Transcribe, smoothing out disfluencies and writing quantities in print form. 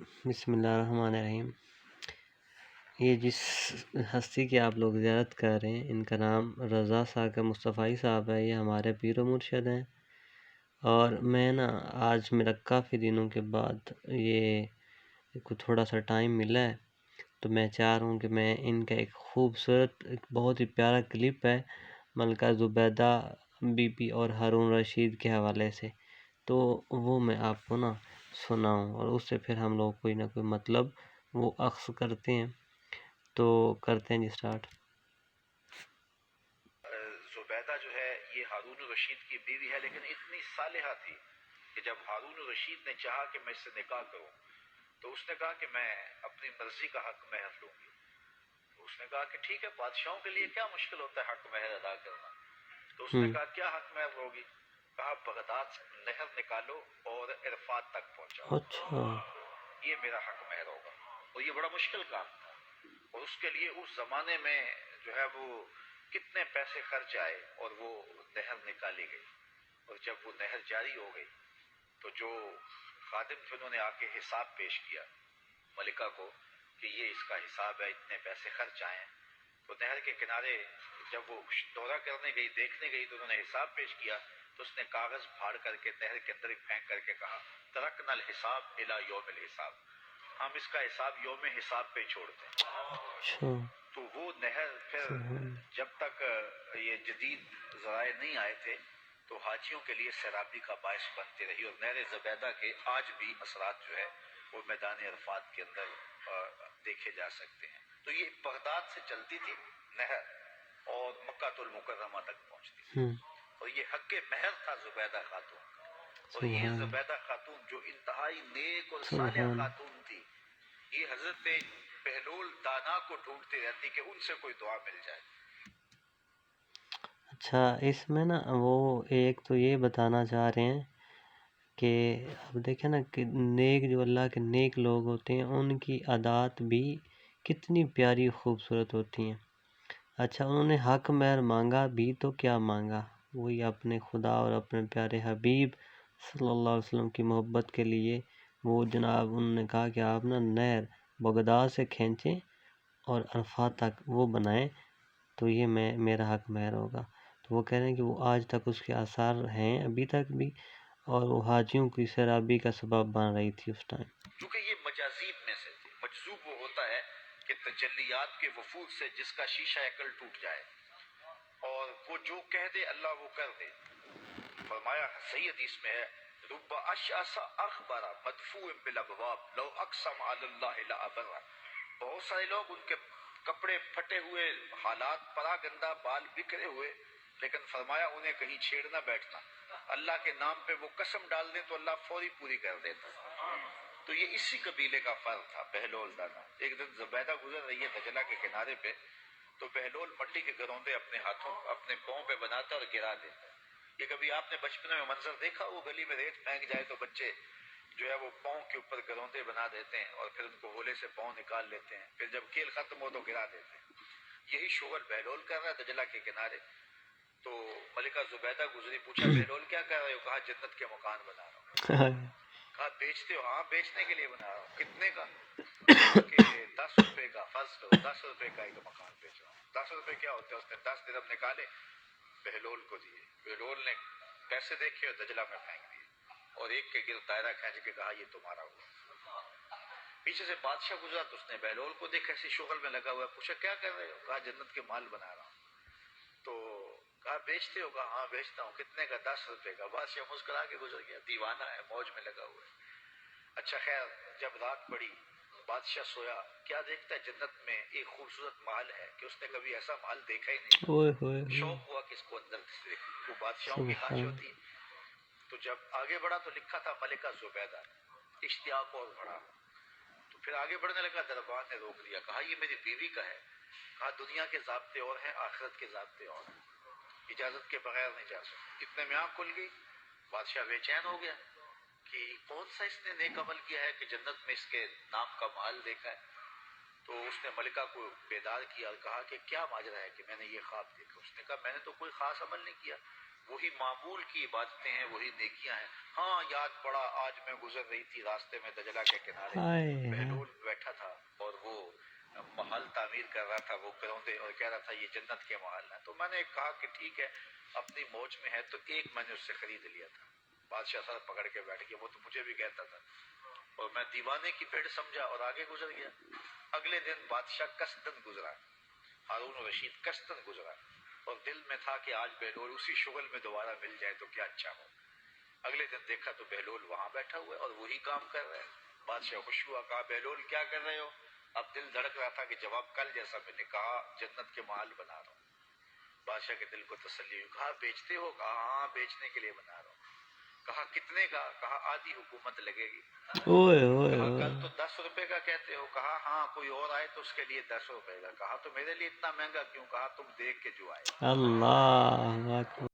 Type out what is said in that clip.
بسم اللہ الرحمن الرحیم۔ یہ جس ہستی کی آپ لوگ زیارت کر رہے ہیں ان کا نام رضا ثاقب مصطفی صاحب ہے۔ یہ ہمارے پیر و مرشد ہیں، اور میں آج میرا کافی دنوں کے بعد یہ کو تھوڑا سا ٹائم ملا ہے، تو میں چاہ رہا ہوں کہ میں ان کا ایک خوبصورت ایک بہت ہی پیارا کلپ ہے ملکہ زبیدہ بی بی اور ہارون رشید کے حوالے سے، تو وہ میں آپ کو سناؤں، اور اس سے پھر ہم لوگ کوئی نہ کوئی مطلب وہ اخذ کرتے ہیں۔ تو کرتے ہیں جی سٹارٹ۔ زبیدہ جو ہے یہ ہارون الرشید کی بیوی ہے، لیکن اتنی صالحہ تھی کہ جب ہارون الرشید نے چاہا کہ میں اس سے نکاح کروں تو اس نے کہا کہ میں اپنی مرضی کا حق مہر لوں گی۔ تو اس نے کہا کہ ٹھیک ہے، بادشاہوں کے لیے کیا مشکل ہوتا ہے حق مہر ادا کرنا۔ تو اس نے کہا کیا حق مہر ہوگی؟ کہا بغداد سے نہر نکالو اور عرفات تک پہنچاؤ، اچھا، یہ میرا حق مہر ہوگا۔ اور یہ بڑا مشکل کام تھا، اور اس کے لیے اس زمانے میں جو ہے وہ کتنے پیسے خرچ آئے، اور وہ نہر نکالی گئی۔ اور جب وہ نہر جاری ہو گئی تو جو خادم تھے انہوں نے آ کے حساب پیش کیا ملکہ کو کہ یہ اس کا حساب ہے، اتنے پیسے خرچ آئے ہیں۔ تو نہر کے کنارے جب وہ دورہ کرنے گئی، دیکھنے گئی، تو انہوں نے حساب پیش کیا، تو اس نے کاغذ پھاڑ کر کے نہر کے اندر پھینک کر کے کہا ترکنا الحساب الی یوم الحساب، ہم اس کا حساب یوم حساب پہ چھوڑتے ہیں۔ تو وہ نہر پھر جب تک یہ جدید ذرائع نہیں آئے تھے تو حاجیوں کے لیے سیرابی کا باعث بنتی رہی، اور نہر زبیدہ کے آج بھی اثرات جو ہے وہ میدان عرفات کے اندر دیکھے جا سکتے ہیں۔ تو یہ بغداد سے چلتی تھی نہر اور مکہ المکرمہ تک پہنچتی تھی، اور یہ حق مہر تھا زبیدہ خاتون کا۔ اور یہ زبیدہ خاتون جو انتہائی نیک اور صالحہ خاتون تھی، یہ حضرت بہلول دانا کو ڈھونڈتی رہتی کہ ان سے کوئی دعا مل جائے۔ اچھا، اس میں وہ ایک تو یہ بتانا چاہ رہے ہیں کہ اب دیکھیں کہ نیک جو اللہ کے نیک لوگ ہوتے ہیں ان کی عادات بھی کتنی پیاری خوبصورت ہوتی ہیں۔ اچھا، انہوں نے حق مہر مانگا بھی تو کیا مانگا؟ وہی اپنے خدا اور اپنے پیارے حبیب صلی اللہ علیہ وسلم کی محبت کے لیے وہ جناب انہوں نے کہا کہ آپ نہر بغداد سے کھینچیں اور عرفات تک وہ بنائیں، تو یہ میرا حق مہر ہوگا۔ تو وہ کہہ رہے ہیں کہ وہ آج تک اس کے آثار ہیں ابھی تک بھی، اور وہ حاجیوں کی سیرابی کا سبب بن رہی تھی اس ٹائم۔ کیونکہ یہ مجاذیب میں سے تھے۔ مجذوب وہ ہوتا ہے کہ تجلیات کے وفود سے جس کا شیشہ عقل ٹوٹ جائے، اور وہ جو کہہ دے اللہ وہ کر دے۔ فرمایا صحیح حدیث میں ہے رب اشعث اخبر مدفوع بالابواب لو اقسم علی اللہ لابر۔ بہت سارے لوگ ان کے کپڑے پھٹے ہوئے، حالات پرا گندہ، بال بکھرے ہوئے، لیکن فرمایا انہیں کہیں چھیڑ نہ بیٹھنا، اللہ کے نام پہ وہ قسم ڈال دیں تو اللہ فوری پوری کر دیتا۔ تو یہ اسی قبیلے کا فرد تھا بہلول دانا۔ ایک دن زبیدہ گزر رہی ہے دجلہ کے کنارے پہ، تو بہلول مٹی کے گروندے اپنے ہاتھوں اپنے پاؤں پہ بناتا اور گرا دیتا۔ یہ کبھی آپ نے بچپن میں منظر دیکھا، وہ گلی میں ریت پھینک جائے تو بچے جو ہے وہ پاؤں کے اوپر گروندے بنا دیتے ہیں اور پھر ان کو ہولے سے پاؤں نکال لیتے ہیں، پھر جب کھیل ختم ہو تو گرا دیتے ہیں۔ یہی شغل بہلول کر رہا ہے دجلہ کے کنارے۔ تو ملکہ زبیدہ گزری، پوچھا بہلول کیا کر رہے ہو؟ کہا جنت کے مکان بنا رہا ہوں۔ کہا بیچتے ہو؟ ہاں بیچنے کے لیے بنا رہا ہوں۔ کتنے کا؟ کہا کہ 10 روپے کا، فرض کرو 10 روپے کا ایک مکان بیچ رہا ہوں۔ 10 روپے کیا ہوتے ہیں؟ اس نے 10 درہم نکالے، بہلول کو دیے۔ بہلول نے پیسے دیکھے اور دجلہ میں پھینک دیے، اور ایک کے گرد دائرہ کھینچ کے کہا یہ تمہارا ہوا۔ پیچھے سے بادشاہ گزرا تو اس نے بہلول کو دیکھا اسی شغل میں لگا ہوا ہے، پوچھا کیا کر رہے ہو؟ کہا جنت کے مال بنا رہا ہوں۔ تو کہا بیچتے ہو؟ کہا ہاں بیچتا ہوں۔ کتنے کا؟ 10 روپے کا۔ بادشاہ مسکرا کے گزر گیا، دیوانہ ہے، موج میں لگا ہوا ہے۔ اچھا خیر، جب رات پڑی بادشاہ سویا، کیا دیکھتا ہے جنت میں ایک خوبصورت محل ہے کہ اس نے کبھی ایسا محل دیکھا ہی نہیں۔ شوق ہوا کہ اس کو اندر سے، وہ بادشاہوں کی خواہش ہوتی ہے۔ تو جب آگے بڑھا تو لکھا تھا ملکہ زبیدہ، اشتیاق اور بڑھا۔ تو پھر آگے بڑھنے لگا، دربار نے روک دیا، کہا یہ میری بیوی کا ہے۔ کہا دنیا کے ضابطے اور ہیں، آخرت کے ضابطے اور ہیں، اجازت کے بغیر نہیں جا سکتے۔ اتنے میں آنکھ کھل گئی، بادشاہ بے چین ہو گیا کہ کون سا اس نے نیک عمل کیا ہے کہ جنت میں اس کے نام کا محل دیکھا ہے۔ تو اس نے ملکہ کو بیدار کیا اور کہا کہ کیا ماجرا ہے کہ میں نے یہ خواب دیکھا؟ اس نے کہا میں نے تو کوئی خاص عمل نہیں کیا، وہی معمول کی عبادتیں ہیں، وہی نیکیاں ہیں. ہاں یاد پڑا، آج میں گزر رہی تھی راستے میں دجلہ کے کنارے، ہائے ہائے بہلول بیٹھا تھا اور وہ محل تعمیر کر رہا تھا، وہ گروندے، اور کہہ رہا تھا یہ جنت کے محل ہیں. تو میں نے کہا کہ ٹھیک ہے، اپنی موج میں ہے. تو ایک میں نے اس سے خرید لیا تھا. بادشاہ سر پکڑ کے بیٹھ گیا، وہ تو مجھے بھی کہتا تھا، اور میں دیوانے کی بھیڑ سمجھا اور آگے گزر گیا. اگلے دن بادشاہ کسدن گزرا، ہارون رشید کسدن گزرا، اور دل میں تھا کہ آج بہلول اسی شغل میں دوبارہ مل جائے تو کیا اچھا ہو. اگلے دن دیکھا تو بہلول وہاں بیٹھا ہوا ہے اور وہی کام کر رہا ہے. بادشاہ خوش ہوا، کہا بہلول کیا کر رہے ہو؟ اب دل دھڑک رہا تھا کہ جواب کل جیسا ملے. کہا جنت کے محل بنا رہا ہوں. بادشاہ کے دل کو تسلی ہوئی. کہا بیچتے ہو؟ کہا ہاں بیچنے کے لیے بنا رہا ہوں. کہا کتنے کا؟ کہا آدھی حکومت لگے گی. اوئے اوئے کہا اوئے. کل تو 10 روپے کا کہتے ہو. کہا ہاں کوئی اور آئے تو اس کے لیے 10 روپے کا. کہا تو میرے لیے اتنا مہنگا کیوں؟ کہا تم دیکھ کے جو آئے. اللہ اکبر.